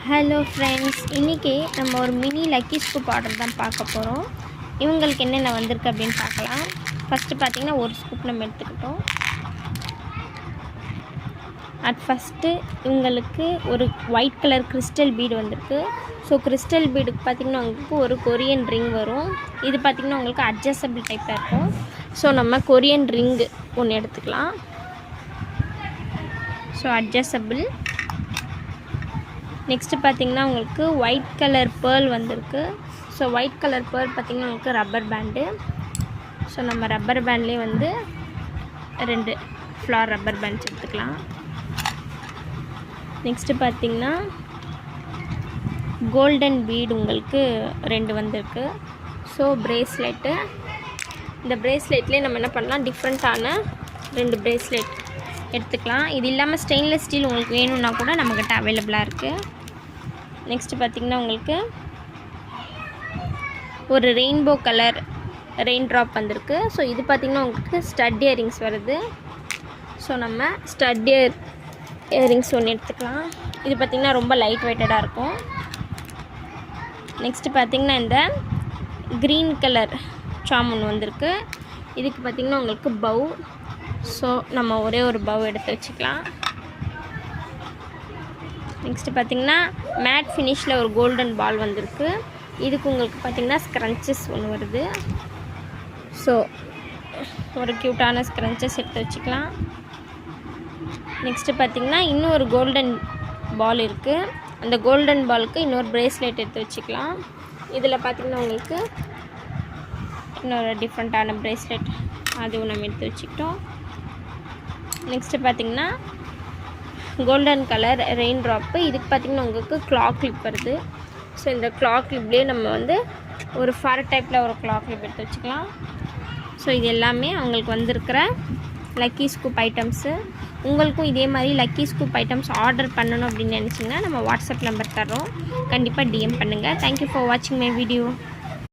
Hello friends, இன்றைக்கி நம்ம ஒரு மினி லக்கி ஸ்கூப் ஆர்டர் தான் பார்க்க போகிறோம். இவங்களுக்கு என்னென்ன வந்திருக்கு அப்படின்னு பார்க்கலாம். ஃபஸ்ட்டு பார்த்திங்கன்னா ஒரு ஸ்கூப் நம்ம எடுத்துக்கிட்டோம். ஃபஸ்ட்டு இவங்களுக்கு ஒரு ஒயிட் கலர் கிறிஸ்டல் பீடு வந்திருக்கு. ஸோ கிறிஸ்டல் பீடுக்கு பார்த்திங்கன்னா உங்களுக்கு ஒரு கொரியன் ரிங் வரும். இது பார்த்திங்கன்னா உங்களுக்கு அட்ஜஸ்டபிள் டைப்பாக இருக்கும். ஸோ நம்ம கொரியன் ரிங்கு ஒன்று எடுத்துக்கலாம். So adjustable. நெக்ஸ்ட்டு பார்த்திங்கன்னா உங்களுக்கு ஒயிட் கலர் பேர்ல் வந்திருக்கு. ஸோ ஒயிட் கலர் பேர்ல் பார்த்திங்கன்னா உங்களுக்கு ரப்பர் பேண்டு. ஸோ நம்ம ரப்பர் பேண்ட்லேயே வந்து 2 ஃப்ளார் ரப்பர் பேண்ட்ஸ் எடுத்துக்கலாம். நெக்ஸ்ட்டு பார்த்திங்கன்னா கோல்டன் பீடு உங்களுக்கு 2 வந்திருக்கு. So bracelet. இந்த ப்ரேஸ்லெட்லேயே நம்ம என்ன பண்ணலாம், டிஃப்ரெண்ட்டான 2 ப்ரேஸ்லெட் எடுத்துக்கலாம். இது இல்லாமல் ஸ்டெயின்லெஸ் ஸ்டீல் உங்களுக்கு வேணும்னா கூட நம்மக்கிட்ட அவைலபிளாக இருக்குது. நெக்ஸ்ட்டு பார்த்திங்கன்னா உங்களுக்கு ஒரு ரெயின்போ கலர் ரெயின் ட்ராப் வந்திருக்கு. ஸோ இது பார்த்திங்கன்னா உங்களுக்கு ஸ்டட் இயரிங்ஸ் வருது. ஸோ நம்ம ஸ்டட் இயரிங்ஸ் ஒன்று எடுத்துக்கலாம். இது பார்த்திங்கன்னா ரொம்ப லைட் வெயிட்டடாக இருக்கும். நெக்ஸ்ட்டு பார்த்திங்கன்னா இந்த க்ரீன் கலர் சாம் ஒன்று வந்திருக்கு. இதுக்கு பார்த்திங்கன்னா உங்களுக்கு பவ். ஸோ நம்ம ஒரே ஒரு பவ் எடுத்து வச்சுக்கலாம். நெக்ஸ்ட்டு பார்த்திங்கன்னா மேட் ஃபினிஷில் ஒரு கோல்டன் பால் வந்திருக்கு. இதுக்கு உங்களுக்கு பார்த்திங்கன்னா ஸ்க்ரன்ச்சஸ் ஒன்று வருது. ஸோ ஒரு க்யூட்டான ஸ்க்ரன்ச்சஸ் எடுத்து வச்சுக்கலாம். நெக்ஸ்ட்டு பார்த்திங்கன்னா இன்னும் ஒரு கோல்டன் பால் இருக்குது. அந்த கோல்டன் பாலுக்கு இன்னொரு ப்ரேஸ்லெட் எடுத்து வச்சுக்கலாம். இதில் பார்த்திங்கன்னா உங்களுக்கு இன்னொரு டிஃப்ரெண்ட்டான ப்ரேஸ்லெட் அதுவும் நம்ம எடுத்து வச்சுக்கிட்டோம். நெக்ஸ்ட்டு பார்த்திங்கன்னா கோல்டன் கலர் ரெயின் ட்ராப்பு. இதுக்கு பார்த்திங்கன்னா உங்களுக்கு கிளாக் கிளிப் வருது. ஸோ இந்த கிளாக் கிளிப்லேயே நம்ம வந்து ஒரு ஃபர் டைப்பில் ஒரு கிளாக் கிளிப் எடுத்து வச்சுக்கலாம். ஸோ இது எல்லாமே அவங்களுக்கு வந்திருக்கிற லக்கி ஸ்கூப் ஐட்டம்ஸு. உங்களுக்கும் இதே மாதிரி லக்கி ஸ்கூப் ஐட்டம்ஸ் ஆர்டர் பண்ணணும் அப்படின்னு நினச்சிங்கன்னா நம்ம வாட்ஸ்அப் நம்பர் தர்றோம். கண்டிப்பாக டிஎம் பண்ணுங்கள். தேங்க்யூ ஃபார் வாட்சிங் மை வீடியோ.